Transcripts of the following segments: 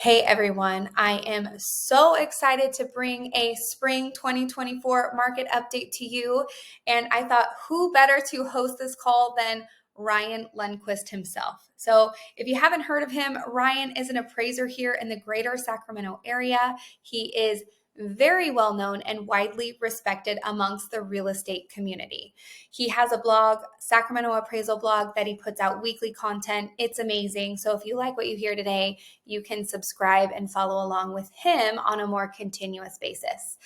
Hey everyone, I am so excited to bring a spring 2024 market update to you. And I thought, who better to host this call than Ryan Lundquist himself? So, if you haven't heard of him, Ryan is an appraiser here in the greater Sacramento area. He is very well known and widely respected amongst the real estate community. He has a blog, Sacramento Appraisal blog, that he puts out weekly content. It's amazing. So, if you like what you hear today, you can subscribe and follow along with him on a more continuous basis.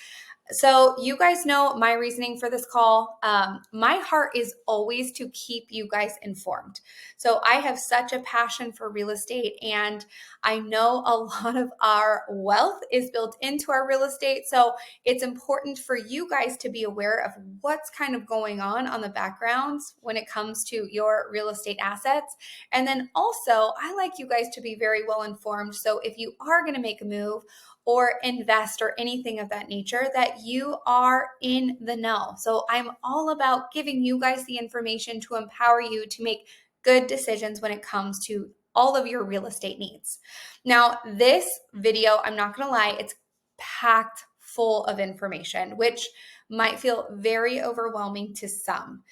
So you guys know my reasoning for this call. My heart is always to keep you guys informed. So I have such a passion for real estate, and I know a lot of our wealth is built into our real estate. So it's important for you guys to be aware of what's kind of going on the backgrounds when it comes to your real estate assets. And then also, I like you guys to be very well informed. So if you are going to make a move or invest or anything of that nature, that you are in the know. So I'm all about giving you guys the information to empower you to make good decisions when it comes to all of your real estate needs. Now, this video, I'm not going to lie, it's packed full of information, which might feel very overwhelming to some.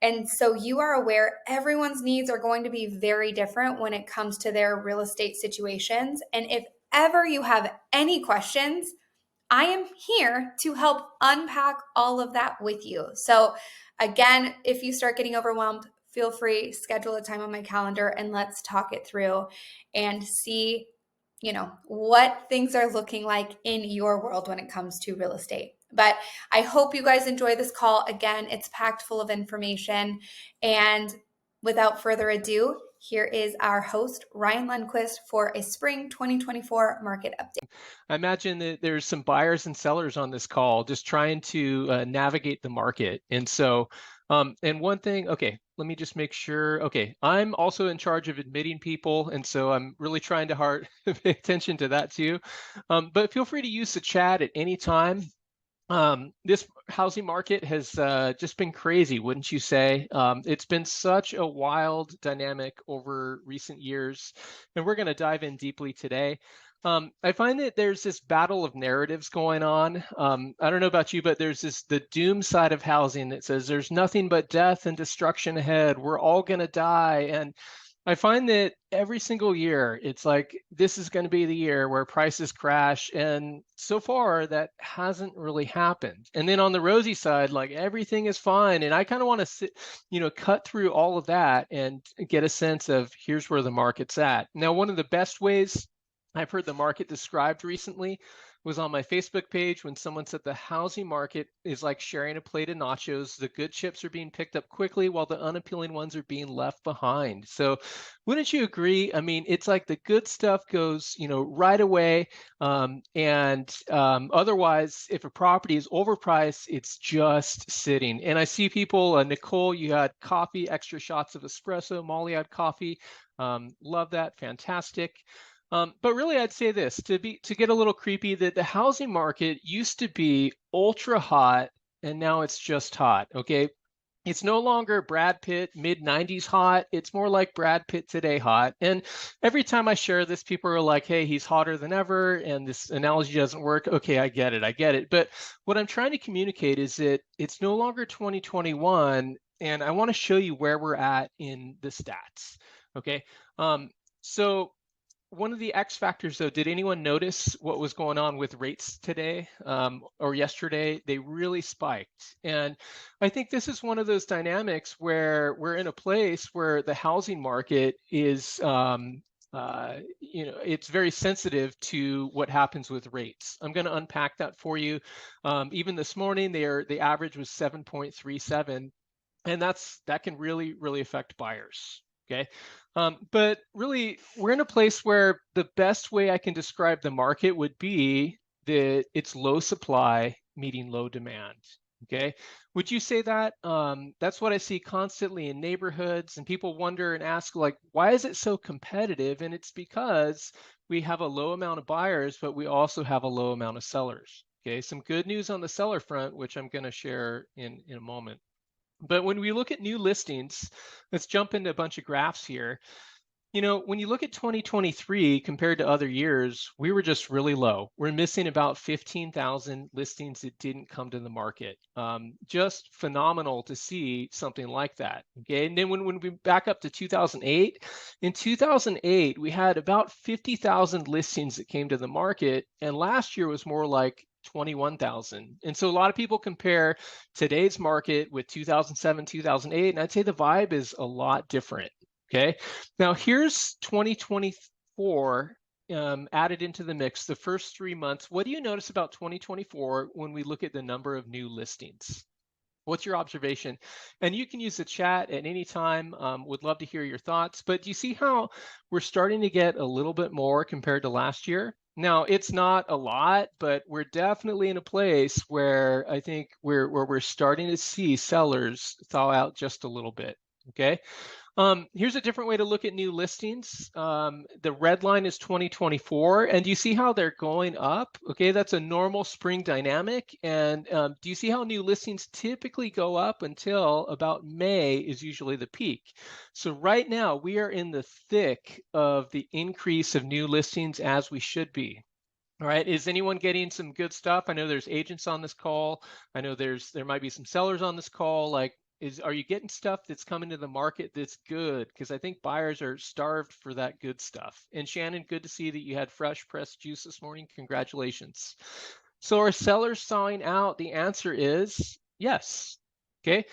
And so you are aware everyone's needs are going to be very different when it comes to their real estate situations. And if ever you have any questions, I am here to help unpack all of that with you. So again, if you start getting overwhelmed, feel free, schedule a time on my calendar and let's talk it through and see, what things are looking like in your world when it comes to real estate. But I hope you guys enjoy this call. Again, it's packed full of information. And without further ado, here is our host, Ryan Lundquist, for a spring 2024 market update. I imagine that there's some buyers and sellers on this call just trying to navigate the market. And so, and one thing, okay, let me just make sure. Okay, I'm also in charge of admitting people. And so I'm really trying to pay attention to that too. But feel free to use the chat at any time. This housing market has just been crazy, wouldn't you say? It's been such a wild dynamic over recent years, and we're going to dive in deeply today. I find that there's this battle of narratives going on. I don't know about you, but there's the doom side of housing that says there's nothing but death and destruction ahead. We're all going to die. And I find that every single year, it's like, this is going to be the year where prices crash. And so far, that hasn't really happened. And then on the rosy side, like everything is fine. And I kind of want to cut through all of that and get a sense of here's where the market's at. Now, one of the best ways I've heard the market described recently was on my Facebook page when someone said the housing market is like sharing a plate of nachos. The good chips are being picked up quickly while the unappealing ones are being left behind. So wouldn't you agree? I mean, it's like the good stuff goes, right away. Otherwise, if a property is overpriced, it's just sitting. And I see people, Nicole, you had coffee, extra shots of espresso. Molly had coffee. Love that. Fantastic. But really, I'd say this to get a little creepy, that the housing market used to be ultra hot, and now it's just hot. Okay, it's no longer Brad Pitt mid 90s hot. It's more like Brad Pitt today hot. And every time I share this, people are like, "Hey, he's hotter than ever," and this analogy doesn't work. Okay, I get it. But what I'm trying to communicate is that it's no longer 2021, and I want to show you where we're at in the stats. Okay, so one of the X factors, though, did anyone notice what was going on with rates today or yesterday? They really spiked. And I think this is one of those dynamics where we're in a place where the housing market is, it's very sensitive to what happens with rates. I'm going to unpack that for you. Even this morning, the average was 7.37, and that can really, really affect buyers. Okay. But really, we're in a place where the best way I can describe the market would be that it's low supply meeting low demand. Okay. Would you say that? That's what I see constantly in neighborhoods, and people wonder and ask, like, why is it so competitive? And it's because we have a low amount of buyers, but we also have a low amount of sellers. Okay. Some good news on the seller front, which I'm going to share in a moment. But when we look at new listings, let's jump into a bunch of graphs here. When you look at 2023 compared to other years, we were just really low. We're missing about 15,000 listings that didn't come to the market. Just phenomenal to see something like that. Okay, and then when we back up to 2008, in 2008 we had about 50,000 listings that came to the market, and last year was more like 21,000. And so a lot of people compare today's market with 2007, 2008, and I'd say the vibe is a lot different. Okay, now here's 2024 added into the mix, the first 3 months. What do you notice about 2024 when we look at the number of new listings? What's your observation? And you can use the chat at any time. Would love to hear your thoughts. But do you see how we're starting to get a little bit more compared to last year? Now, it's not a lot, but we're definitely in a place where I think we're starting to see sellers thaw out just a little bit. Okay. Here's a different way to look at new listings. The red line is 2024, and do you see how they're going up? Okay, that's a normal spring dynamic. And do you see how new listings typically go up until about May is usually the peak? So right now we are in the thick of the increase of new listings as we should be. All right, is anyone getting some good stuff? I know there's agents on this call. I know there might be some sellers on this call. Are you getting stuff that's coming to the market that's good? Because I think buyers are starved for that good stuff. And Shannon, good to see that you had fresh pressed juice this morning. Congratulations. So are sellers sawing out? The answer is yes. Okay,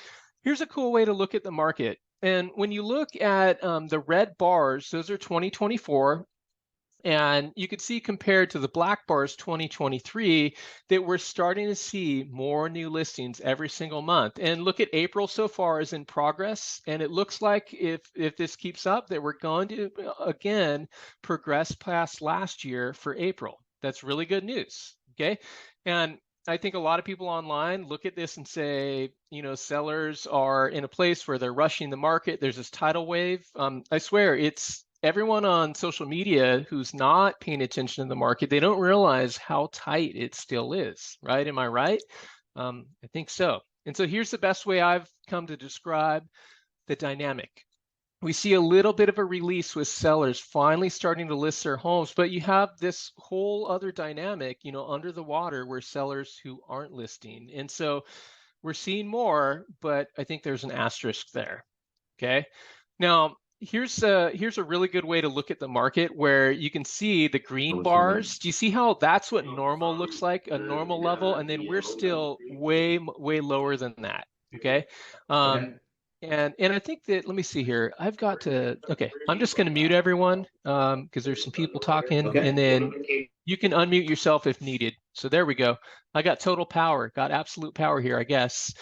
here's a cool way to look at the market. And when you look at the red bars, those are 2024. And you could see compared to the black bars 2023 that we're starting to see more new listings every single month. And look at April so far is in progress. And it looks like if this keeps up that we're going to again progress past last year for April. That's really good news. Okay. And I think a lot of people online look at this and say, sellers are in a place where they're rushing the market. There's this tidal wave. I swear it's everyone on social media who's not paying attention to the market. They don't realize how tight it still is, right? Am I right? I think so. And so here's the best way I've come to describe the dynamic. We see a little bit of a release with sellers finally starting to list their homes, but you have this whole other dynamic, under the water where sellers who aren't listing. And so we're seeing more, but I think there's an asterisk there. Okay. Now, here's a really good way to look at the market where you can see the green bars. Do you see how that's what normal looks like, a normal level? And then we're still way lower than that. Okay. And I think that, let me see here. Okay, I'm just going to mute everyone because there's some people talking, and then you can unmute yourself if needed. So there we go. I got total power, got absolute power here, I guess.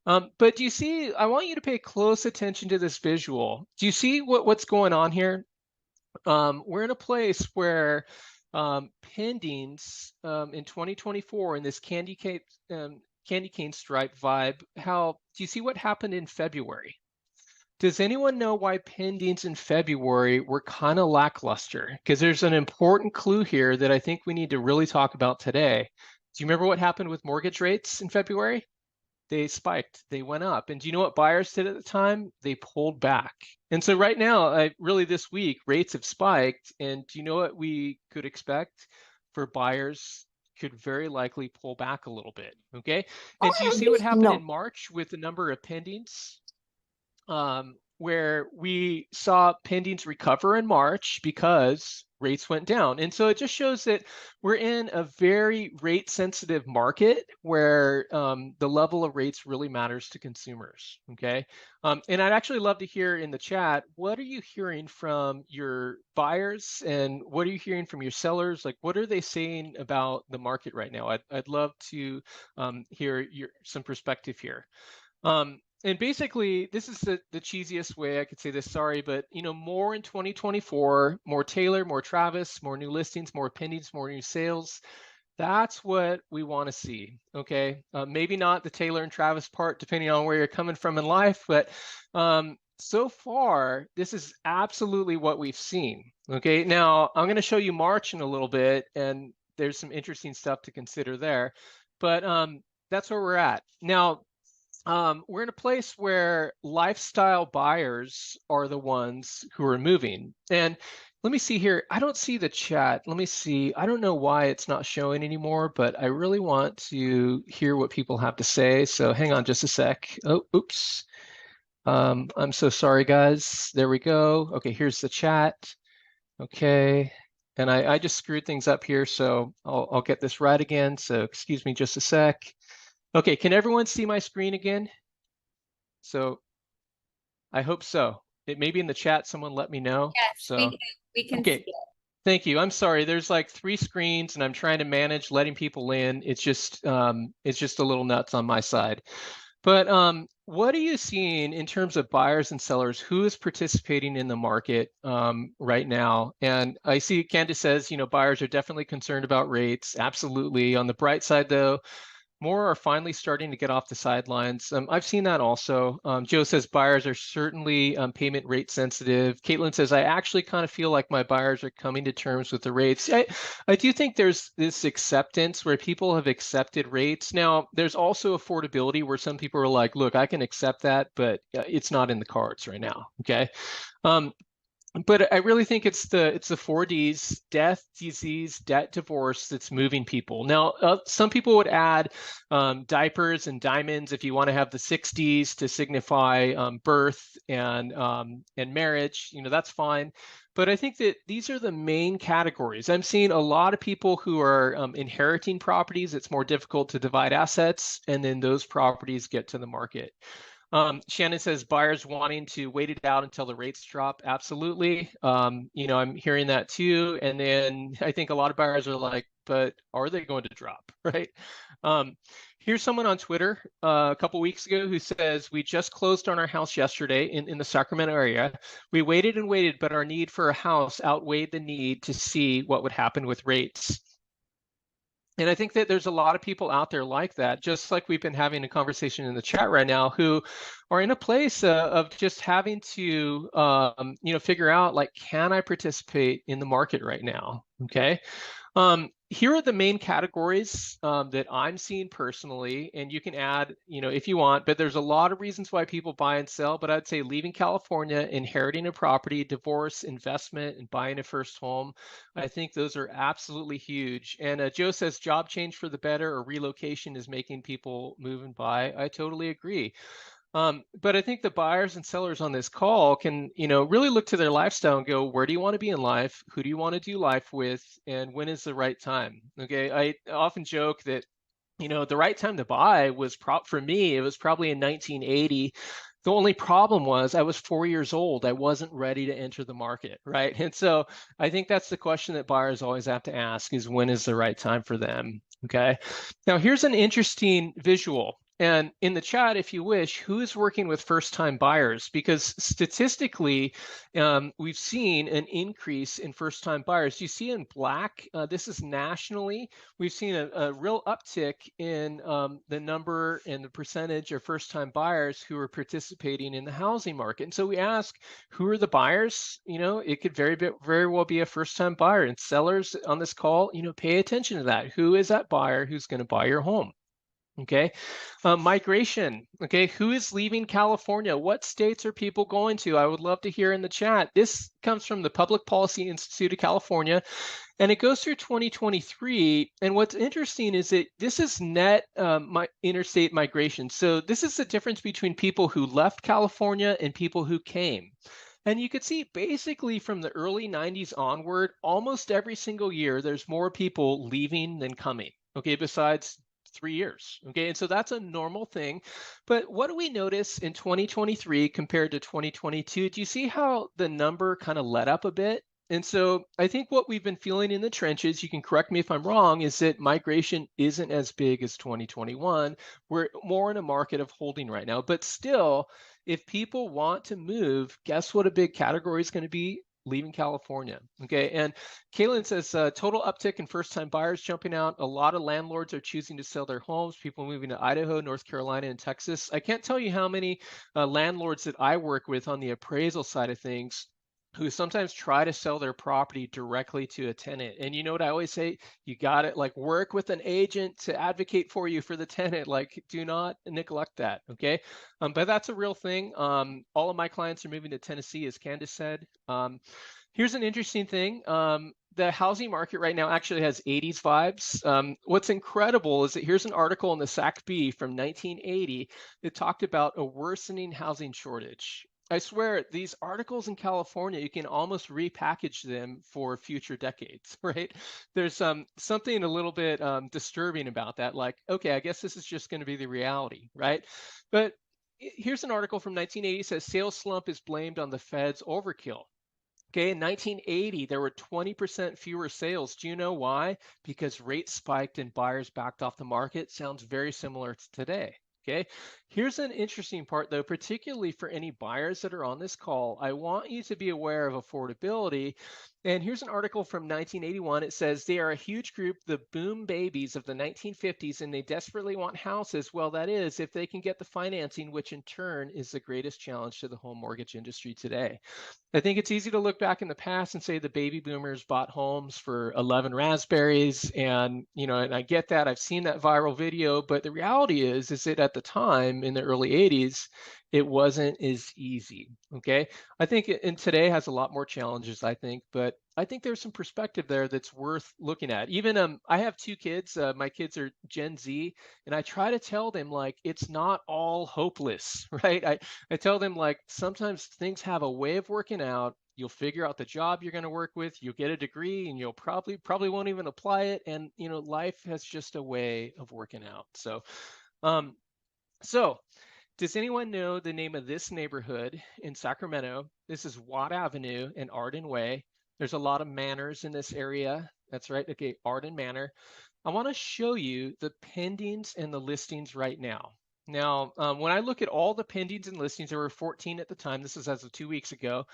But do you see, I want you to pay close attention to this visual. Do you see what's going on here? We're in a place where pendings in 2024 in this candy cane stripe vibe, do you see what happened in February? Does anyone know why pendings in February were kind of lackluster? Because there's an important clue here that I think we need to really talk about today. Do you remember what happened with mortgage rates in February? They spiked, they went up. And do you know what buyers did at the time? They pulled back. And so right now, really this week, rates have spiked. And do you know what we could expect for buyers? Could very likely pull back a little bit. Okay. And do you see what happened in March with the number of pendings? Where we saw pendings recover in March because rates went down. And so it just shows that we're in a very rate sensitive market where the level of rates really matters to consumers. Okay. And I'd actually love to hear in the chat, what are you hearing from your buyers and what are you hearing from your sellers? Like, what are they saying about the market right now? I'd love to hear some perspective here. And basically, this is the cheesiest way I could say this, sorry, but more in 2024, more Taylor, more Travis, more new listings, more pendings, more new sales. That's what we want to see, okay? Maybe not the Taylor and Travis part, depending on where you're coming from in life, but so far, this is absolutely what we've seen, okay? Now, I'm going to show you March in a little bit, and there's some interesting stuff to consider there, but that's where we're at. Now, we're in a place where lifestyle buyers are the ones who are moving. And let me see here. I don't see the chat. Let me see. I don't know why it's not showing anymore, but I really want to hear what people have to say. So hang on just a sec. Oh, oops. I'm so sorry, guys. There we go. Okay, here's the chat. Okay. And I just screwed things up here, so I'll get this right again. So excuse me just a sec. Okay, can everyone see my screen again? So I hope so. It may be in the chat, someone let me know. Yes, So, we can see okay, it. thank you. I'm sorry. There's like 3 screens and I'm trying to manage letting people in. It's just a little nuts on my side. But what are you seeing in terms of buyers and sellers? Who is participating in the market right now? And I see Candace says, buyers are definitely concerned about rates. Absolutely. On the bright side, though, more are finally starting to get off the sidelines. I've seen that also. Joe says buyers are certainly payment rate sensitive. Caitlin says, I actually kind of feel like my buyers are coming to terms with the rates. I do think there's this acceptance where people have accepted rates. Now, there's also affordability where some people are like, look, I can accept that, but it's not in the cards right now. Okay. Um, but I really think it's the 4 Ds: death, disease, debt, divorce that's moving people. Now, some people would add diapers and diamonds if you want to have the 6 Ds to signify birth and marriage. That's fine. But I think that these are the main categories. I'm seeing a lot of people who are inheriting properties. It's more difficult to divide assets, and then those properties get to the market. Shannon says buyers wanting to wait it out until the rates drop. Absolutely. I'm hearing that too. And then I think a lot of buyers are like, but are they going to drop? Right. Um, Here's someone on Twitter a couple weeks ago who says, we just closed on our house yesterday in the Sacramento area. We waited and waited, but our need for a house outweighed the need to see what would happen with rates. And I think that there's a lot of people out there like that, just like we've been having a conversation in the chat right now, who are in a place of just having to, figure out, like, can I participate in the market right now? Okay. Here are the main categories that I'm seeing personally, and you can add, if you want, but there's a lot of reasons why people buy and sell. But I'd say leaving California, inheriting a property, divorce, investment, and buying a first home. I think those are absolutely huge. And Joe says job change for the better or relocation is making people move and buy. I totally agree. But I think the buyers and sellers on this call can, really look to their lifestyle and go, where do you want to be in life? Who do you want to do life with? And when is the right time? Okay. I often joke that, the right time to buy was for me, it was probably in 1980. The only problem was I was 4 years old. I wasn't ready to enter the market, right? And so I think that's the question that buyers always have to ask is when is the right time for them? Okay. Now here's an interesting visual. And in the chat, if you wish, who is working with first-time buyers? Because statistically, we've seen an increase in first-time buyers. You see in black, this is nationally. We've seen a real uptick in the number and the percentage of first-time buyers who are participating in the housing market. And so we ask, who are the buyers? It could very well be a first-time buyer. And sellers on this call, pay attention to that. Who is that buyer who's going to buy your home? Okay. Migration. Okay. Who is leaving California? What states are people going to? I would love to hear in the chat. This comes from the Public Policy Institute of California, and it goes through 2023. And what's interesting is that this is net interstate migration. So this is the difference between people who left California and people who came. And you could see basically from the early 90s onward, almost every single year, there's more people leaving than coming. Okay, besides 3 years. Okay, and so that's a normal thing. But what do we notice in 2023 compared to 2022? Do you see how the number kind of let up a bit? And so I think what we've been feeling in the trenches, you can correct me if I'm wrong, is that migration isn't as big as 2021. We're more in a market of holding right now. But still, if people want to move, guess what a big category is going to be? Leaving California. Okay. And Kaylin says total uptick in first time buyers jumping out. A lot of landlords are choosing to sell their homes, people moving to Idaho, North Carolina, and Texas. I can't tell you how many landlords that I work with on the appraisal side of things who sometimes try to sell their property directly to a tenant. And you know what I always say? You got to like work with an agent to advocate for you for the tenant. Like, do not neglect that. Okay. But that's a real thing. All of my clients are moving to Tennessee, as Candace said. Here's an interesting thing. The housing market right now actually has 80s vibes. What's incredible is that here's an article in the SACB from 1980 that talked about a worsening housing shortage. I swear, these articles in California, you can almost repackage them for future decades, right? There's something a little bit disturbing about that. Like, okay, I guess this is just going to be the reality, right? But here's an article from 1980 says sales slump is blamed on the Fed's overkill. Okay, in 1980, there were 20% fewer sales. Do you know why? Because rates spiked and buyers backed off the market. Sounds very similar to today. Okay, here's an interesting part though, particularly for any buyers that are on this call. I want you to be aware of affordability. And here's an article from 1981. It says they are a huge group, the boom babies of the 1950s, and they desperately want houses. Well, that is if they can get the financing, which in turn is the greatest challenge to the home mortgage industry today. I think it's easy to look back in the past and say the baby boomers bought homes for 11 raspberries. And, and I get that. I've seen that viral video. But the reality is that at the time in the early 80s, it wasn't as easy. Okay. I think in today has a lot more challenges, I think. But I think there's some perspective there that's worth looking at. Even I have two kids. My kids are Gen Z. And I try to tell them, like, it's not all hopeless, right? I tell them like sometimes things have a way of working out. You'll figure out the job you're going to work with. You'll get a degree, and you'll probably won't even apply it. And life has just a way of working out. Um, so does anyone know the name of this neighborhood in Sacramento? This is Watt Avenue and Arden Way. There's a lot of manors in this area. That's right. Okay, Arden Manor. I want to show you the pendings and the listings right now. Now, when I look at all the pendings and listings, there were 14 at the time. This is as of 2 weeks ago.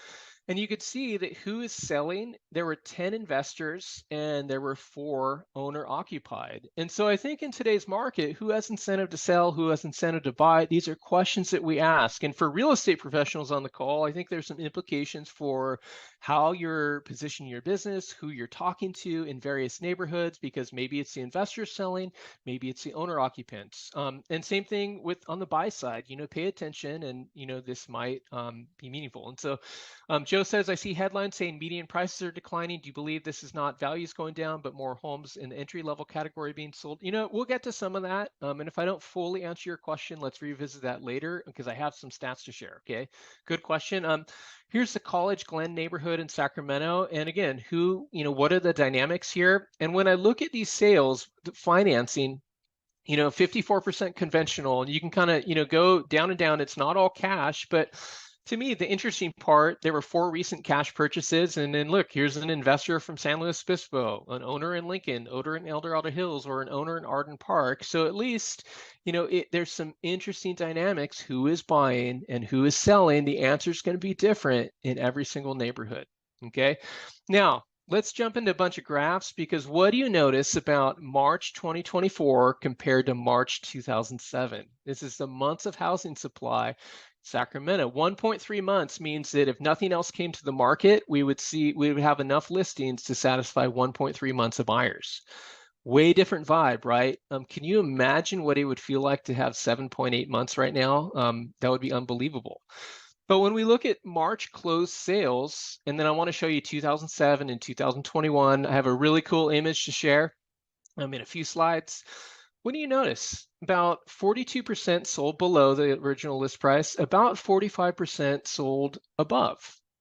And you could see that who is selling, there were 10 investors and there were 4 owner occupied. And so I think in today's market, who has incentive to sell, who has incentive to buy? These are questions that we ask. And for real estate professionals on the call, I think there's some implications for how you're positioning your business, who you're talking to in various neighborhoods, because maybe it's the investor selling, maybe it's the owner occupants. And same thing with on the buy side, pay attention and, this might be meaningful. And so Joe says, I see headlines saying median prices are declining. Do you believe this is not values going down, but more homes in the entry level category being sold? We'll get to some of that. And if I don't fully answer your question, let's revisit that later because I have some stats to share. Okay, good question. Here's the College Glen neighborhood in Sacramento. And again, what are the dynamics here? And when I look at these sales, the financing, 54% conventional, and you can kind of, go down and down. It's not all cash, but to me, the interesting part, there were 4 recent cash purchases. And then look, here's an investor from San Luis Obispo, an owner in Lincoln, owner in El Dorado Hills, or an owner in Arden Park. So at least, there's some interesting dynamics. Who is buying and who is selling? The answer is going to be different in every single neighborhood. Okay. Now, let's jump into a bunch of graphs because what do you notice about March 2024 compared to March 2007? This is the months of housing supply. Sacramento, 1.3 months means that if nothing else came to the market, we would have enough listings to satisfy 1.3 months of buyers. Way different vibe, right? Can you imagine what it would feel like to have 7.8 months right now? That would be unbelievable. But when we look at March closed sales, and then I want to show you 2007 and 2021, I have a really cool image to share in a few slides. What do you notice? About 42% sold below the original list price, about 45% sold above.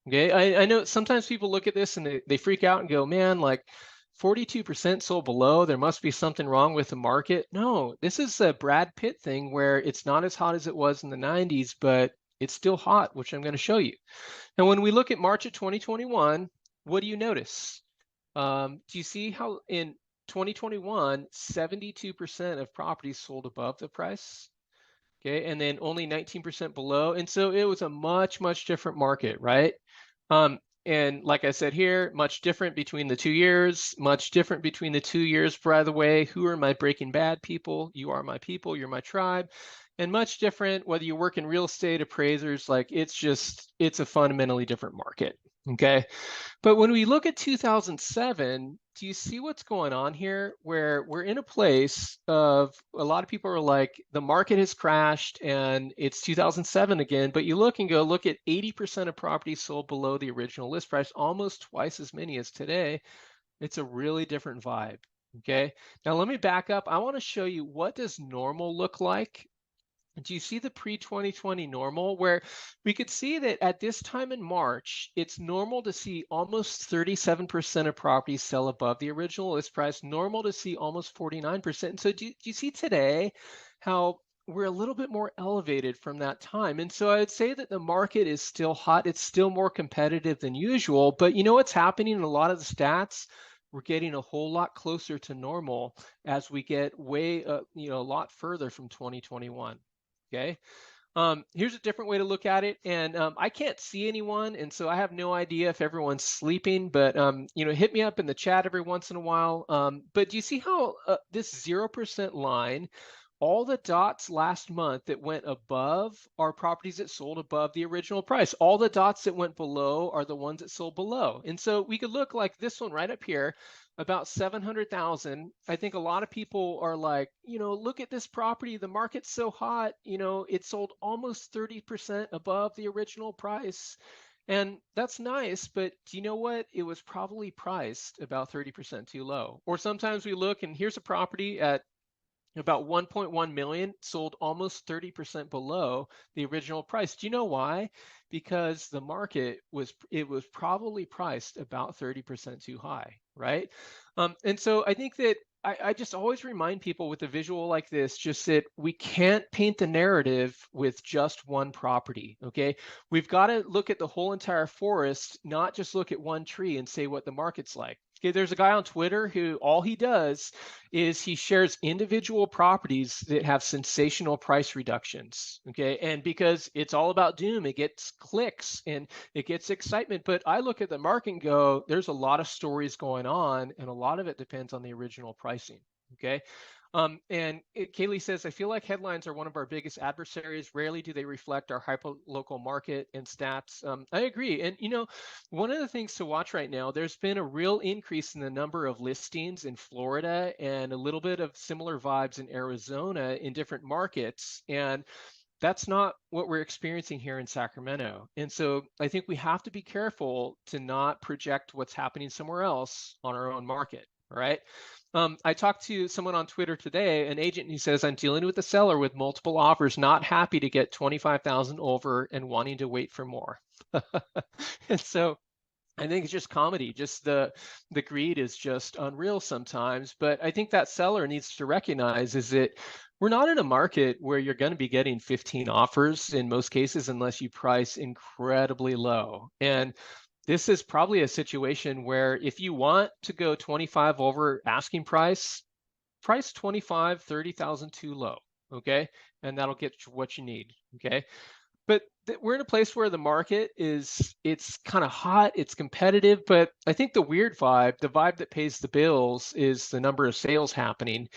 Okay, I know sometimes people look at this and they freak out and go, man, like 42% sold below, there must be something wrong with the market. No, this is a Brad Pitt thing where it's not as hot as it was in the 90s, but it's still hot, which I'm going to show you. Now, when we look at March of 2021, what do you notice? Do you see how in 2021, 72% of properties sold above the price? Okay, and then only 19% below. And so it was a much, much different market, right? And like I said here, much different between the 2 years, much different between the 2 years, by the way. Who are my Breaking Bad people? You are my people, you're my tribe. And much different whether you work in real estate, appraisers, like it's a fundamentally different market. Okay. But when we look at 2007, do you see what's going on here? Where we're in a place of a lot of people are like, the market has crashed and it's 2007 again. But you look and go, look at 80% of properties sold below the original list price, almost twice as many as today. It's a really different vibe. Okay. Now let me back up. I want to show you, what does normal look like? Do you see the pre-2020 normal, where we could see that at this time in March, it's normal to see almost 37% of properties sell above the original list price, normal to see almost 49%. And so do you see today how we're a little bit more elevated from that time? And so I would say that the market is still hot. It's still more competitive than usual. But you know what's happening in a lot of the stats? We're getting a whole lot closer to normal as we get way, a lot further from 2021. Okay. Here's a different way to look at it. And I can't see anyone, and so I have no idea if everyone's sleeping, but hit me up in the chat every once in a while. But do you see how this 0% line, all the dots last month that went above are properties that sold above the original price. All the dots that went below are the ones that sold below. And so we could look like this one right up here, about 700,000. I think a lot of people are like, look at this property. The market's so hot. It sold almost 30% above the original price. And that's nice, but do you know what? It was probably priced about 30% too low. Or sometimes we look and here's a property at about 1.1 million, sold almost 30% below the original price. Do you know why? Because the market was probably priced about 30% too high, right? And so I think that I just always remind people with a visual like this, just that we can't paint the narrative with just one property. Okay, we've got to look at the whole entire forest, not just look at one tree and say what the market's like. Okay, there's a guy on Twitter who all he does is he shares individual properties that have sensational price reductions. Okay, and because it's all about doom, it gets clicks and it gets excitement. But I look at the market and go, there's a lot of stories going on, and a lot of it depends on the original pricing. Okay. Kaylee says, I feel like headlines are one of our biggest adversaries. Rarely do they reflect our hyper-local market and stats. I agree. And, one of the things to watch right now, there's been a real increase in the number of listings in Florida and a little bit of similar vibes in Arizona in different markets. And that's not what we're experiencing here in Sacramento. And so I think we have to be careful to not project what's happening somewhere else on our own market, right? I talked to someone on Twitter today, an agent, and he says, I'm dealing with a seller with multiple offers, not happy to get 25,000 over and wanting to wait for more. And so I think it's just comedy. Just the greed is just unreal sometimes. But I think that seller needs to recognize is that we're not in a market where you're going to be getting 15 offers in most cases unless you price incredibly low. And this is probably a situation where if you want to go 25 over asking price 25, 30,000 too low. Okay. And that'll get you what you need. Okay. But we're in a place where the market it's kind of hot, it's competitive, but I think the weird vibe, the vibe that pays the bills is the number of sales happening.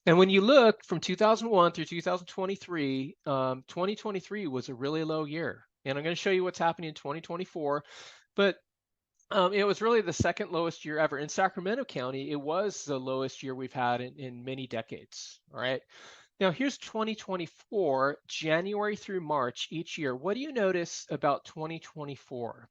And when you look from 2001 through 2023, 2023 was a really low year. And I'm going to show you what's happening in 2024. But it was really the second lowest year ever. In Sacramento County, it was the lowest year we've had in many decades. All right. Now here's 2024, January through March each year. What do you notice about 2024?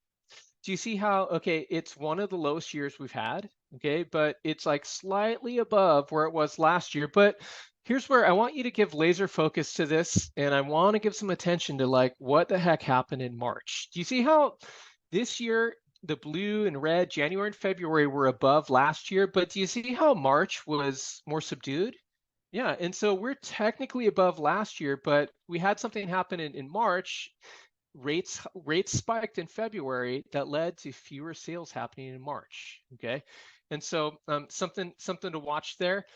Do you see how, okay, it's one of the lowest years we've had, okay, but it's like slightly above where it was last year. But here's where I want you to give laser focus to this, and I want to give some attention to like what the heck happened in March. Do you see how this year the blue and red, January and February were above last year, but do you see how March was more subdued? Yeah, and so we're technically above last year, but we had something happen in March. Rates spiked in February that led to fewer sales happening in March. Okay, and so something to watch there.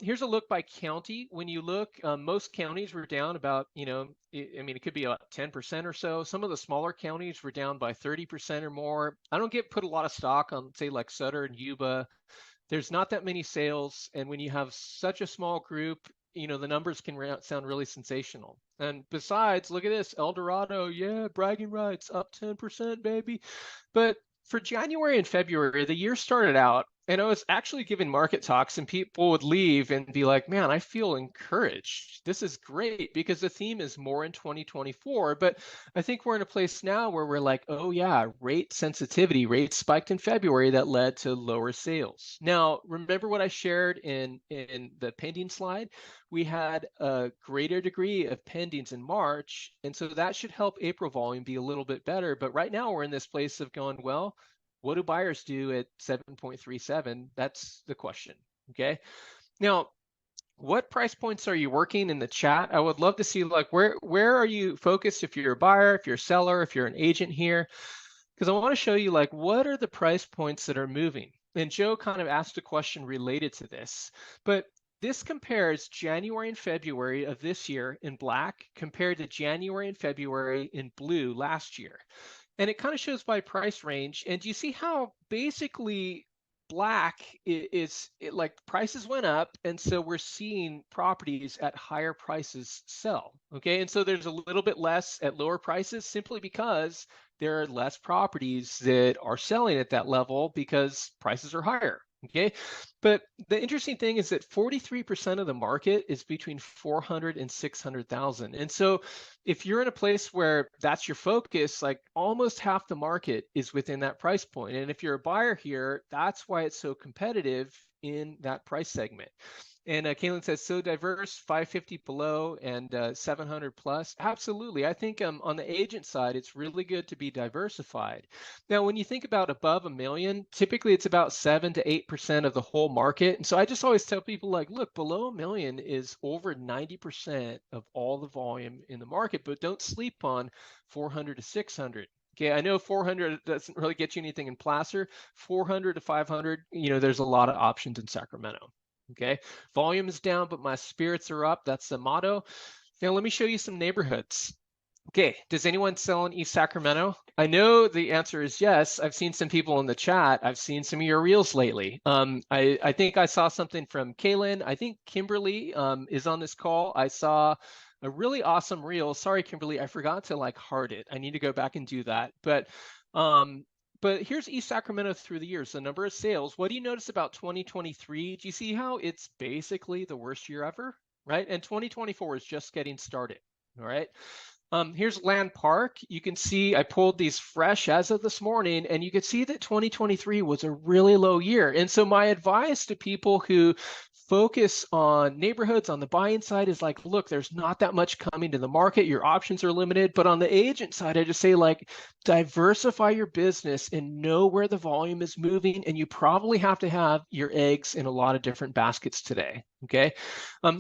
Here's a look by county. When you look, most counties were down about, I mean, it could be about 10% or so. Some of the smaller counties were down by 30% or more. I don't put a lot of stock on, say, like Sutter and Yuba. There's not that many sales, and when you have such a small group, the numbers can sound really sensational. And besides, look at this, El Dorado, yeah, bragging rights, up 10%, baby. But for January and February, the year started out, and I was actually giving market talks, and people would leave and be like, man, I feel encouraged. This is great because the theme is more in 2024. But I think we're in a place now where we're like, oh, yeah, rate sensitivity, rates spiked in February that led to lower sales. Now, remember what I shared in the pending slide? We had a greater degree of pendings in March, and so that should help April volume be a little bit better. But right now we're in this place of going, well, what do buyers do at 7.37? That's the question. Okay. Now, what price points are you working in the chat? I would love to see like where are you focused if you're a buyer, if you're a seller, if you're an agent here, because I want to show you like what are the price points that are moving. And Joe kind of asked a question related to this, but this compares January and February of this year in black compared to January and February in blue last year. And it kind of shows by price range. And you see how basically black is like prices went up, and so we're seeing properties at higher prices sell. Okay, and so there's a little bit less at lower prices simply because there are less properties that are selling at that level because prices are higher. Okay, but the interesting thing is that 43% of the market is between 400 and 600,000. And so if you're in a place where that's your focus, like almost half the market is within that price point. And if you're a buyer here, that's why it's so competitive in that price segment. And Kaylin says, so diverse, 550 below and 700 plus. Absolutely. I think on the agent side, it's really good to be diversified. Now, when you think about above a million, typically it's about 7 to 8% of the whole market. And so I just always tell people like, look, below a million is over 90% of all the volume in the market, but don't sleep on 400 to 600. Okay, I know 400 doesn't really get you anything in Placer. 400 to 500, there's a lot of options in Sacramento. Okay, volume is down, but my spirits are up. That's the motto. Now, let me show you some neighborhoods. Okay, does anyone sell in East Sacramento? I know the answer is yes. I've seen some people in the chat. I've seen some of your reels lately. I think I saw something from Kaylin. I think Kimberly is on this call. I saw a really awesome reel. Sorry, Kimberly, I forgot to like heart it. I need to go back and do that. But here's East Sacramento through the years, the number of sales. What do you notice about 2023? Do you see how it's basically the worst year ever, right? And 2024 is just getting started, all right? Here's Land Park. You can see I pulled these fresh as of this morning, and you can see that 2023 was a really low year. And so my advice to people who focus on neighborhoods on the buying side is like, look, there's not that much coming to the market. Your options are limited. But on the agent side, I just say like, diversify your business and know where the volume is moving. And you probably have to have your eggs in a lot of different baskets today. Okay.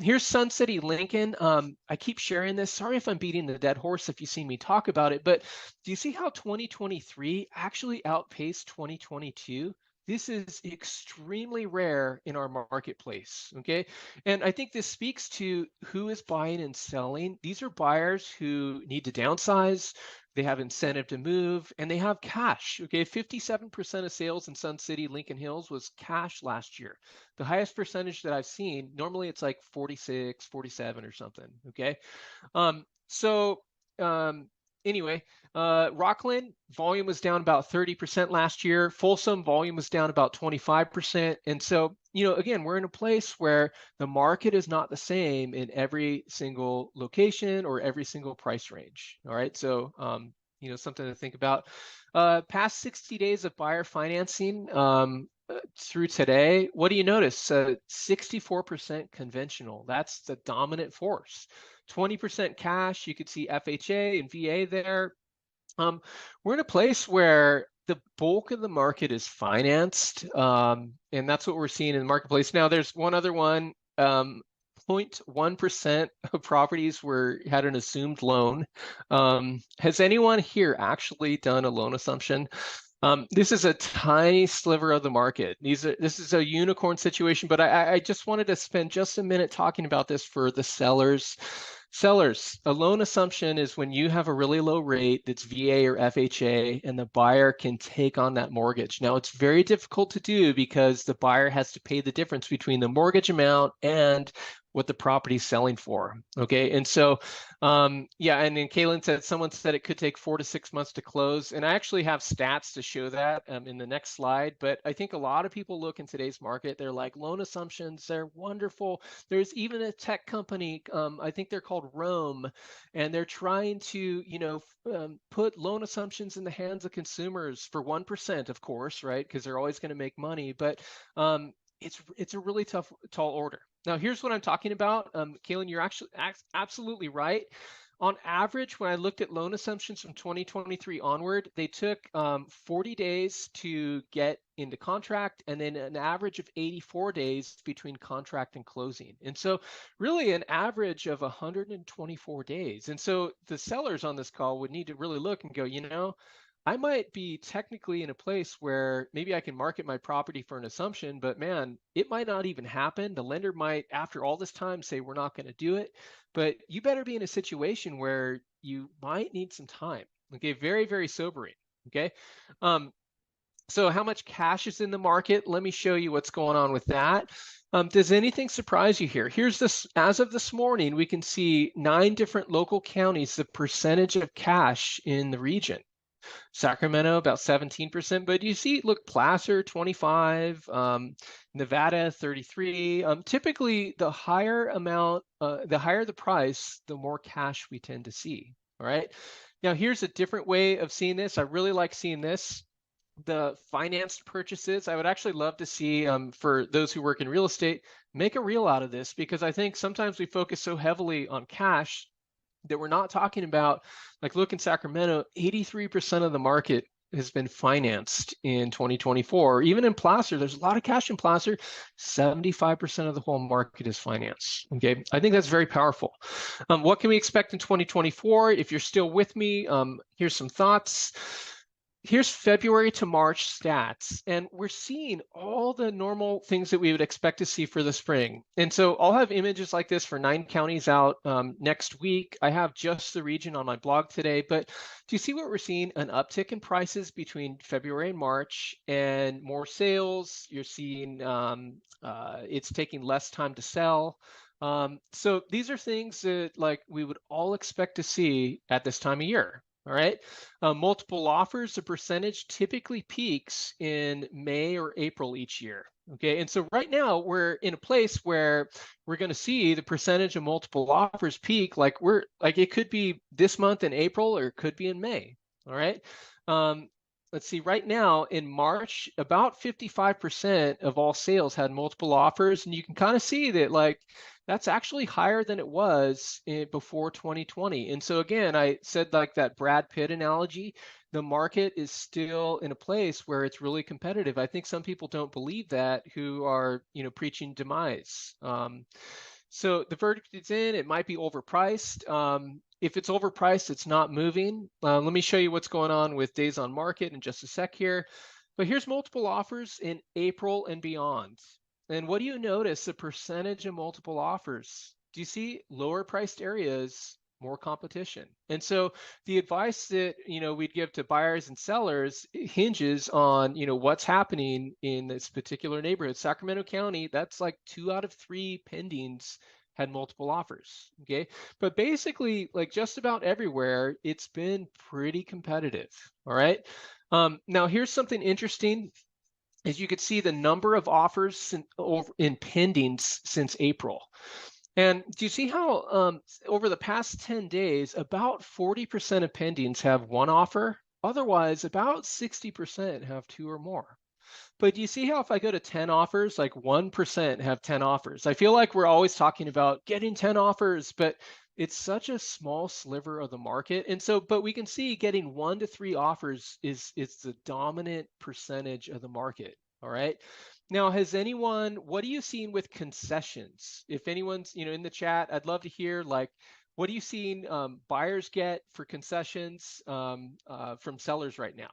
Here's Sun City, Lincoln. I keep sharing this. Sorry if I'm beating the dead horse if you've seen me talk about it, but do you see how 2023 actually outpaced 2022? This is extremely rare in our marketplace, okay? And I think this speaks to who is buying and selling. These are buyers who need to downsize, they have incentive to move, and they have cash, okay? 57% of sales in Sun City, Lincoln Hills was cash last year. The highest percentage that I've seen, normally it's like 46, 47 or something, okay? Anyway, Rockland volume was down about 30% last year. Folsom volume was down about 25%. And so, again, we're in a place where the market is not the same in every single location or every single price range. All right. So, something to think about. Past 60 days of buyer financing through today, what do you notice? 64% conventional. That's the dominant force. 20% cash. You could see FHA and VA there. We're in a place where the bulk of the market is financed, and that's what we're seeing in the marketplace. Now, there's one other one. 0.1% of properties had an assumed loan. Has anyone here actually done a loan assumption? This is a tiny sliver of the market. This is a unicorn situation, but I just wanted to spend just a minute talking about this for the sellers. Sellers, a loan assumption is when you have a really low rate that's VA or FHA and the buyer can take on that mortgage. Now, it's very difficult to do because the buyer has to pay the difference between the mortgage amount and what the property's selling for. Okay, and so yeah, and then Kaylin said, someone said it could take 4 to 6 months to close, and I actually have stats to show that in the next slide. But I think a lot of people look in today's market, they're like, loan assumptions, they're wonderful. There's even a tech company, I think they're called Rome, and they're trying to, put loan assumptions in the hands of consumers for 1%, of course, right? Because they're always going to make money, but it's a really tall order. Now, here's what I'm talking about. Kaylin, you're actually absolutely right. On average, when I looked at loan assumptions from 2023 onward, they took 40 days to get into contract, and then an average of 84 days between contract and closing. And so really an average of 124 days. And so the sellers on this call would need to really look and go, I might be technically in a place where maybe I can market my property for an assumption, but man, it might not even happen. The lender might, after all this time, say we're not going to do it. But you better be in a situation where you might need some time. Okay, very, very sobering. Okay. So how much cash is in the market? Let me show you what's going on with that. Does anything surprise you here? Here's this, as of this morning, we can see 9 different local counties, the percentage of cash in the region. Sacramento about 17%, but you see, look, Placer 25, Nevada 33. Typically, the higher amount, the higher the price, the more cash we tend to see. All right. Now, here's a different way of seeing this. I really like seeing this. The financed purchases. I would actually love to see, for those who work in real estate, make a reel out of this, because I think sometimes we focus so heavily on cash that we're not talking about, like, look in Sacramento, 83% of the market has been financed in 2024. Even in Placer, there's a lot of cash in Placer. 75% of the whole market is financed. Okay, I think that's very powerful. What can we expect in 2024? If you're still with me, here's some thoughts. Here's February to March stats, and we're seeing all the normal things that we would expect to see for the spring. And so I'll have images like this for 9 counties out next week. I have just the region on my blog today, but do you see what we're seeing? An uptick in prices between February and March, and more sales. You're seeing it's taking less time to sell. So these are things that, like, we would all expect to see at this time of year. All right. Multiple offers, the percentage typically peaks in May or April each year. Okay. And so right now we're in a place where we're going to see the percentage of multiple offers peak. Like it could be this month in April, or it could be in May. All right. Let's see, right now in March, about 55% of all sales had multiple offers. And you can kind of see that, like, that's actually higher than it was before 2020. And so again, I said, like, that Brad Pitt analogy, the market is still in a place where it's really competitive. I think some people don't believe that, who are, preaching demise. So the verdict is in. It might be overpriced. If it's overpriced, it's not moving. Let me show you what's going on with days on market in just a sec here. But here's multiple offers in April and beyond. And what do you notice? The percentage of multiple offers. Do you see lower priced areas, more competition? And so the advice that, we'd give to buyers and sellers hinges on, what's happening in this particular neighborhood. Sacramento County, that's like 2 out of 3 pendings had multiple offers. Okay. But basically, like, just about everywhere, it's been pretty competitive. All right. Now here's something interesting. As you can see, the number of offers in pendings since April. And do you see how over the past 10 days, about 40% of pendings have 1 offer? Otherwise, about 60% have 2 or more. But do you see how if I go to 10 offers, like 1% have 10 offers? I feel like we're always talking about getting 10 offers, but it's such a small sliver of the market. And so, but we can see getting 1 to 3 offers is the dominant percentage of the market. All right. Now, what are you seeing with concessions? If anyone's, in the chat, I'd love to hear, like, what are you seeing buyers get for concessions from sellers right now?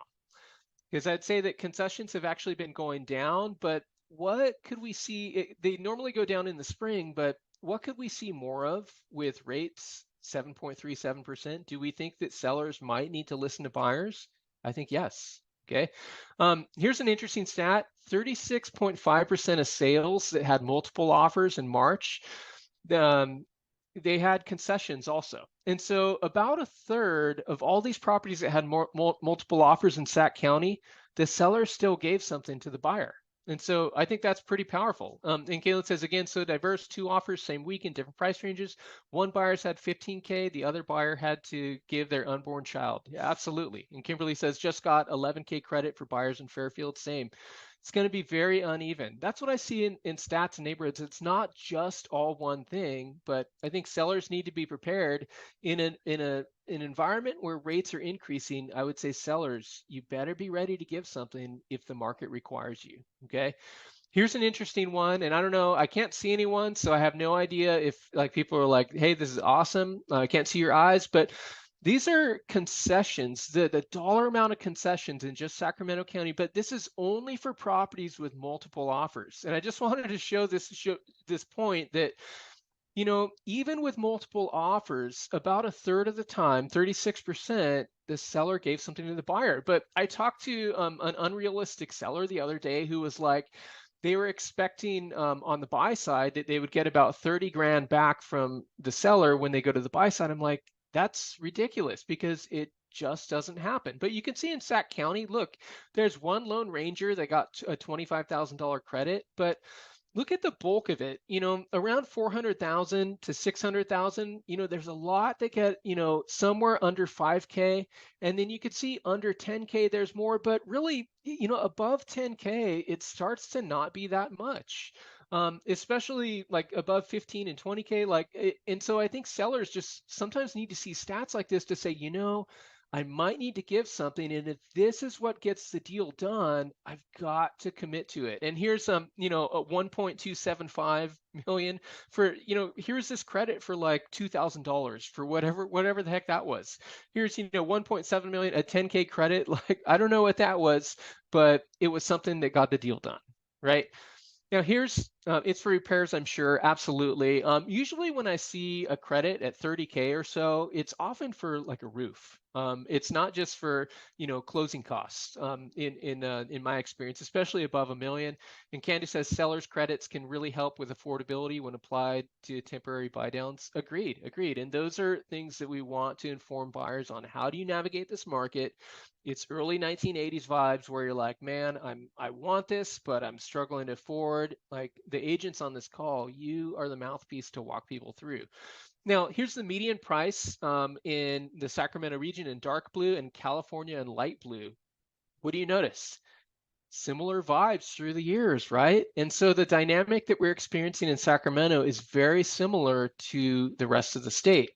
Because I'd say that concessions have actually been going down, but what could we see? They normally go down in the spring, but what could we see more of with rates 7.37%? Do we think that sellers might need to listen to buyers? I think yes. Okay. Here's an interesting stat. 36.5% of sales that had multiple offers in March um, they had concessions also. And so about a third of all these properties that had multiple offers in Sac County, the seller still gave something to the buyer. And so I think that's pretty powerful. And Caitlin says, again, so diverse, 2 offers, same week in different price ranges. One buyer's had 15K, the other buyer had to give their unborn child. Yeah, absolutely. And Kimberly says, just got 11K credit for buyers in Fairfield, same. It's going to be very uneven. That's what I see in stats and neighborhoods. It's not just all one thing, but I think sellers need to be prepared in an environment where rates are increasing. I would say sellers, you better be ready to give something if the market requires you. Okay. Here's an interesting one, and I don't know, I can't see anyone, so I have no idea if like people are like, hey, this is awesome. I can't see your eyes, but these are concessions, the dollar amount of concessions in just Sacramento County, but this is only for properties with multiple offers. And I just wanted to show this point that, you know, even with multiple offers, about a third of the time, 36%, the seller gave something to the buyer. But I talked to an unrealistic seller the other day who was like, they were expecting on the buy side that they would get about 30 grand back from the seller when they go to the buy side. I'm like, that's ridiculous because it just doesn't happen. But you can see in Sac County, look, there's one Lone Ranger that got a $25,000 credit, but look at the bulk of it, you know, around 400,000 to 600,000, you know, there's a lot that get, you know, somewhere under 5K. And then you could see under 10K, there's more, but really, you know, above 10K, it starts to not be that much. Especially like above 15 and 20K, and so I think sellers just sometimes need to see stats like this to say, you know, I might need to give something, and if this is what gets the deal done, I've got to commit to it. And here's you know, a 1.275 million for, you know, here's this credit for like $2,000 for whatever the heck that was. Here's, you know, 1.7 million, a 10K credit. Like, I don't know what that was, but it was something that got the deal done, right? Now here's, it's for repairs, I'm sure, absolutely. Usually when I see a credit at 30K or so, it's often for like a roof. It's not just for, you know, closing costs in my experience, especially above $1 million. And Candace says sellers credits can really help with affordability when applied to temporary buy downs. Agreed, agreed. And those are things that we want to inform buyers on. How do you navigate this market? It's early 1980s vibes where you're like, man, I want this, but I'm struggling to afford. Like the agents on this call, you are the mouthpiece to walk people through. Now, here's the median price in the Sacramento region in dark blue and California in light blue. What do you notice? Similar vibes through the years, right? And so the dynamic that we're experiencing in Sacramento is very similar to the rest of the state.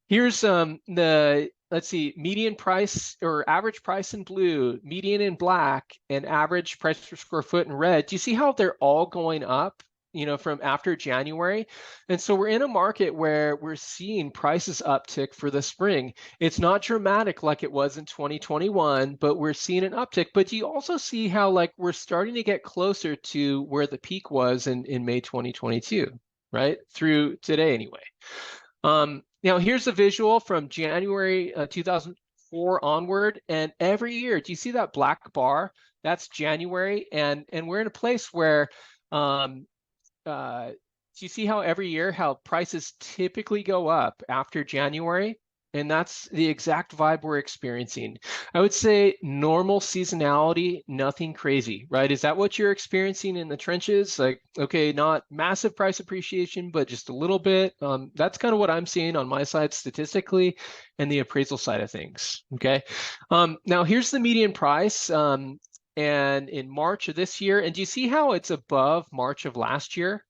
Here's let's see, median price or average price in blue, median in black, and average price per square foot in red. Do you see how they're all going up, you know, from after January? And so we're in a market where we're seeing prices uptick for the spring. It's not dramatic like it was in 2021, but we're seeing an uptick. But do you also see how like we're starting to get closer to where the peak was in May 2022, right? Through today anyway. Now here's a visual from January 2004 onward, and every year, do you see that black bar? That's January, and we're in a place where, do you see how every year how prices typically go up after January? And that's the exact vibe we're experiencing. I would say normal seasonality, nothing crazy, right? Is that what you're experiencing in the trenches? Like, okay, not massive price appreciation, but just a little bit. That's kind of what I'm seeing on my side statistically and the appraisal side of things, okay? Now here's the median price and in March of this year. And do you see how it's above March of last year?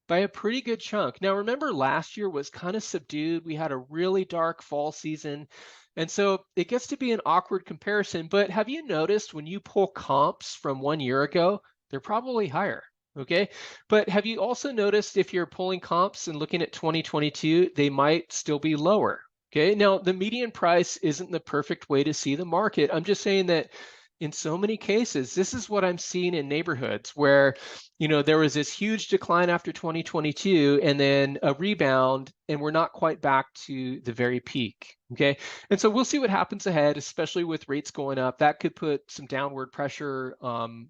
By a pretty good chunk. Now, remember last year was kind of subdued. We had a really dark fall season. And so it gets to be an awkward comparison. But have you noticed when you pull comps from 1 year ago, they're probably higher. Okay. But have you also noticed if you're pulling comps and looking at 2022, they might still be lower. Okay. Now, the median price isn't the perfect way to see the market. I'm just saying that in so many cases, this is what I'm seeing in neighborhoods where, you know, there was this huge decline after 2022 and then a rebound, and we're not quite back to the very peak. Okay. And so we'll see what happens ahead, especially with rates going up. That could put some downward pressure on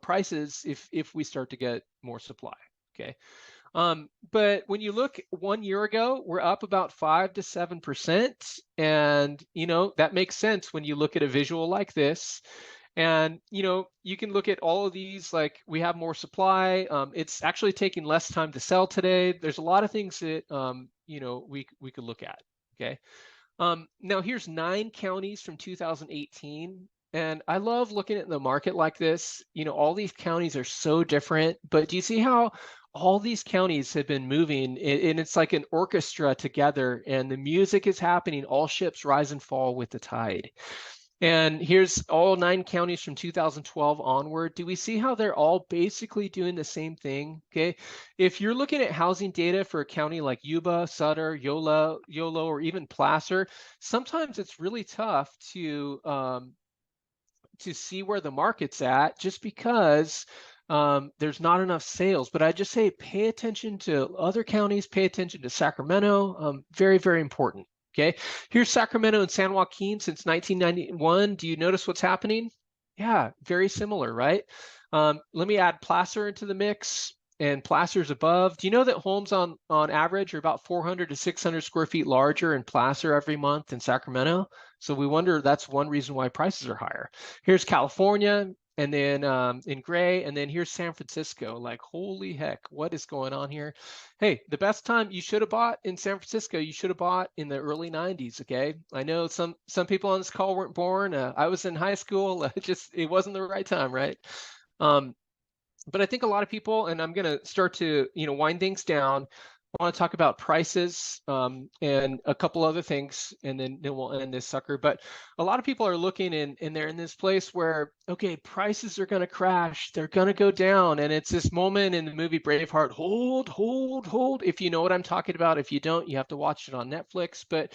prices if we start to get more supply. Okay. But when you look 1 year ago, we're up about 5 to 7%. And, that makes sense when you look at a visual like this. And, you can look at all of these, like we have more supply. It's actually taking less time to sell today. There's a lot of things that, we could look at. Okay. Now here's 9 counties from 2018. And I love looking at the market like this. All these counties are so different, but do you see how all these counties have been moving and it's like an orchestra together and the music is happening, all ships rise and fall with the tide. And here's all 9 counties from 2012 onward. Do we see how they're all basically doing the same thing? Okay. If you're looking at housing data for a county like Yuba, Sutter, Yolo, or even Placer, sometimes it's really tough to see where the market's at just because there's not enough sales. But I just say pay attention to other counties, pay attention to Sacramento. Very, very important. Okay, here's Sacramento and San Joaquin since 1991. Do you notice what's happening? Yeah, very similar, right? Let me add Placer into the mix, and Placer's above. Do you know that homes on average are about 400 to 600 square feet larger in Placer every month than Sacramento? So we wonder that's one reason why prices are higher. Here's California, and then in gray, and then here's San Francisco. Like, holy heck, what is going on here? Hey, the best time you should have bought in San Francisco, you should have bought in the early 90s, okay? I know some people on this call weren't born. I was in high school. It wasn't the right time, right? But I think a lot of people, and I'm going to start to wind things down. I want to talk about prices and a couple other things, and then we'll end this sucker. But a lot of people are looking and they're in this place where, okay, prices are going to crash. They're going to go down. And it's this moment in the movie Braveheart, hold, hold, hold. If you know what I'm talking about. If you don't, you have to watch it on Netflix. But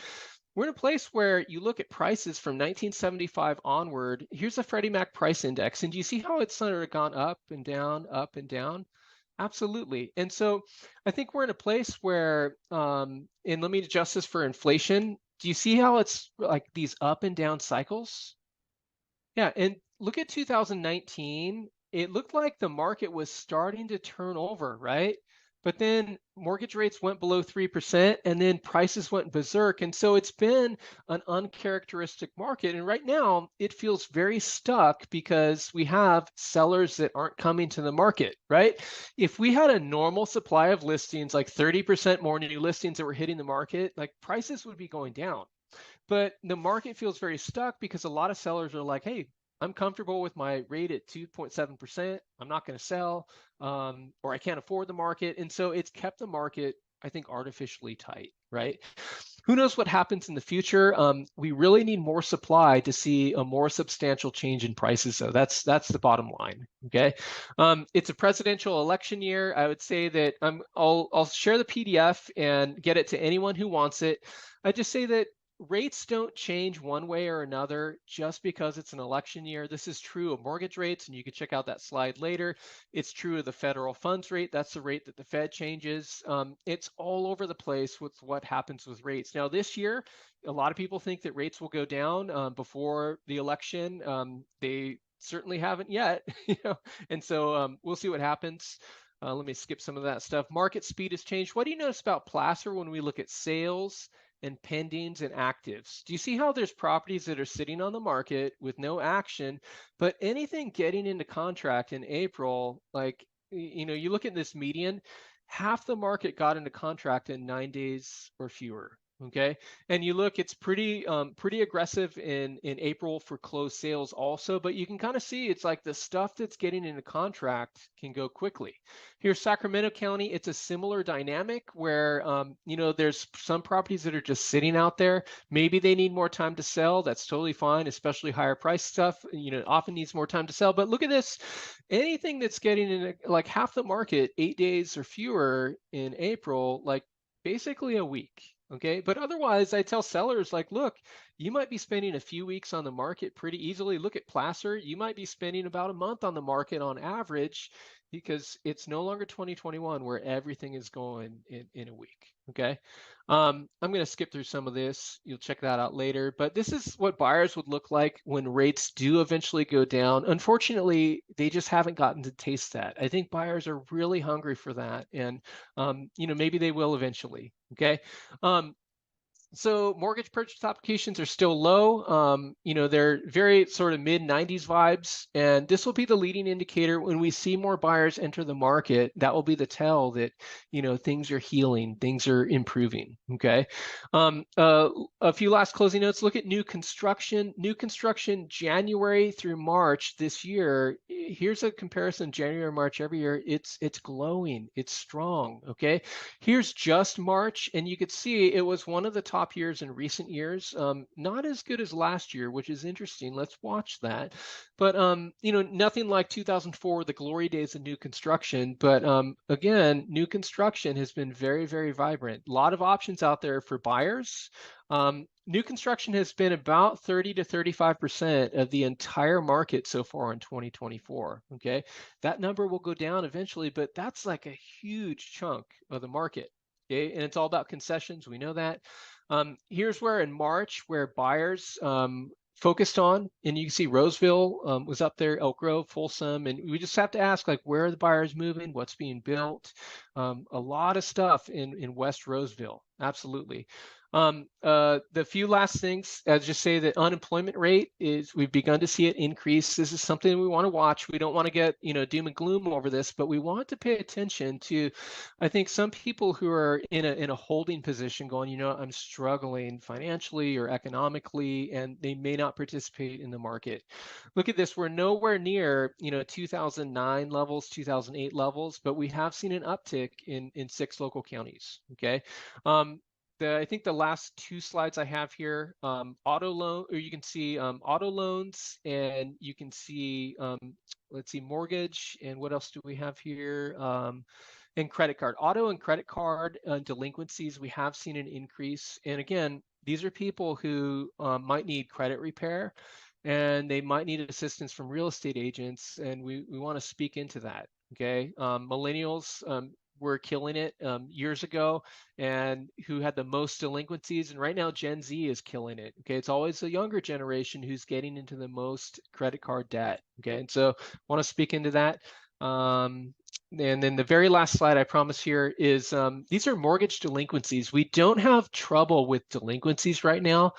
we're in a place where you look at prices from 1975 onward. Here's a Freddie Mac price index. And do you see how it's sort of gone up and down, up and down? Absolutely. And so I think we're in a place where, and let me adjust this for inflation. Do you see how it's like these up and down cycles? Yeah, and look at 2019. It looked like the market was starting to turn over, right? But then mortgage rates went below 3% and then prices went berserk. And so it's been an uncharacteristic market. And right now it feels very stuck because we have sellers that aren't coming to the market, right? If we had a normal supply of listings, like 30% more new listings that were hitting the market, like prices would be going down. But the market feels very stuck because a lot of sellers are like, hey, I'm comfortable with my rate at 2.7%. I'm not going to sell, or I can't afford the market. And so it's kept the market, I think, artificially tight, right? Who knows what happens in the future? We really need more supply to see a more substantial change in prices. So that's the bottom line. Okay, it's a presidential election year. I would say that I'll share the PDF and get it to anyone who wants it. I just say that rates don't change one way or another just because it's an election year. This is true of mortgage rates, and you can check out that slide later. It's true of the federal funds rate. That's the rate that the Fed changes. It's all over the place with what happens with rates. Now, this year, a lot of people think that rates will go down before the election. They certainly haven't yet, and so we'll see what happens. Let me skip some of that stuff. Market speed has changed. What do you notice about Placer when we look at sales and pendings and actives? Do you see how there's properties that are sitting on the market with no action, but anything getting into contract in April, like, you look at this median, half the market got into contract in 9 days or fewer. Okay, and you look, it's pretty aggressive in April for closed sales also, but you can kind of see it's like the stuff that's getting into contract can go quickly. Here's Sacramento County. It's a similar dynamic where there's some properties that are just sitting out there. Maybe they need more time to sell. That's totally fine, especially higher price stuff. Often needs more time to sell. But look at this. Anything that's getting in like half the market, 8 days or fewer in April, like basically a week. Okay, but otherwise, I tell sellers, like, look, you might be spending a few weeks on the market pretty easily. Look at Placer. You might be spending about a month on the market on average. because it's no longer 2021 where everything is going in a week. Okay. I'm going to skip through some of this. You'll check that out later. But this is what buyers would look like when rates do eventually go down. Unfortunately, they just haven't gotten to taste that. I think buyers are really hungry for that. And, maybe they will eventually. Okay. Um, so mortgage purchase applications are still low. They're very sort of mid 90s vibes, and this will be the leading indicator when we see more buyers enter the market. That will be the tell that things are healing, things are improving. Okay. A few last closing notes. Look at new construction. New construction January through March this year. Here's a comparison: January, March every year. It's glowing. It's strong. Okay. Here's just March, and you could see it was one of the top years in recent years. Not as good as last year, which is interesting. Let's watch that. But nothing like 2004, the glory days of new construction. But again, new construction has been very, very vibrant. A lot of options out there for buyers. New construction has been about 30 to 35% of the entire market so far in 2024. Okay. That number will go down eventually, but that's like a huge chunk of the market. Okay. And it's all about concessions. We know that. Here's where in March, where buyers focused on, and you can see Roseville was up there, Elk Grove, Folsom, and we just have to ask, like, where are the buyers moving? What's being built? A lot of stuff in West Roseville. Absolutely. The few last things, I'll just say that unemployment rate is, we've begun to see it increase. This is something we want to watch. We don't want to get, doom and gloom over this, but we want to pay attention to, I think, some people who are in a holding position going, I'm struggling financially or economically, and they may not participate in the market. Look at this. We're nowhere near, 2009 levels, 2008 levels, but we have seen an uptick in 6 local counties. Okay. I think the last 2 slides I have here, auto loan, or you can see auto loans, and you can see, let's see, mortgage, and what else do we have here? And credit card. Auto and credit card delinquencies, we have seen an increase. And again, these are people who might need credit repair, and they might need assistance from real estate agents, and we want to speak into that. Okay. Millennials were killing it years ago, and who had the most delinquencies. And right now, Gen Z is killing it. Okay. It's always the younger generation who's getting into the most credit card debt. Okay. And so I want to speak into that. And then the very last slide I promise here is these are mortgage delinquencies. We don't have trouble with delinquencies right now.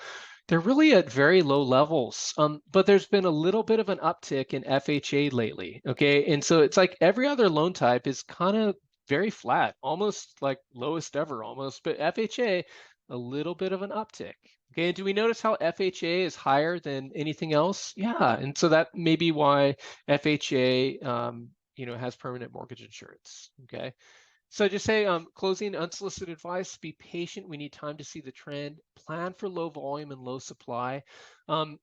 They're really at very low levels, but there's been a little bit of an uptick in FHA lately. Okay. And so it's like every other loan type is kind of very flat, almost like lowest ever almost, but FHA, a little bit of an uptick. Okay, do we notice how FHA is higher than anything else? Yeah, and so that may be why FHA, has permanent mortgage insurance. Okay, so just say, closing unsolicited advice, be patient. We need time to see the trend. Plan for low volume and low supply.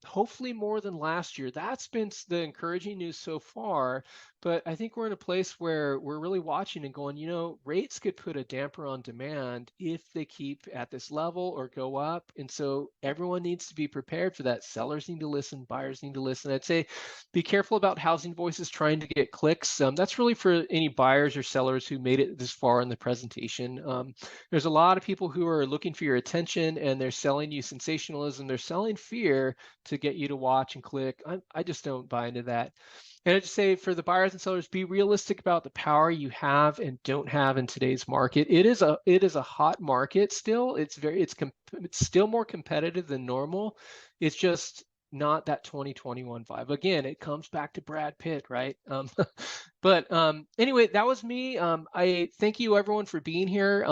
Hopefully more than last year. That's been the encouraging news so far. But I think we're in a place where we're really watching and going, rates could put a damper on demand if they keep at this level or go up. And so everyone needs to be prepared for that. Sellers need to listen, buyers need to listen. I'd say be careful about housing voices trying to get clicks. That's really for any buyers or sellers who made it this far in the presentation. There's a lot of people who are looking for your attention, and they're selling you sensationalism. They're selling fear to get you to watch and click. I just don't buy into that. And I'd just say for the buyers and sellers, be realistic about the power you have and don't have in today's market. It is a hot market still. It's still more competitive than normal. It's just not that 2021 vibe. Again, it comes back to Brad Pitt, right? But anyway, that was me. I thank you everyone for being here.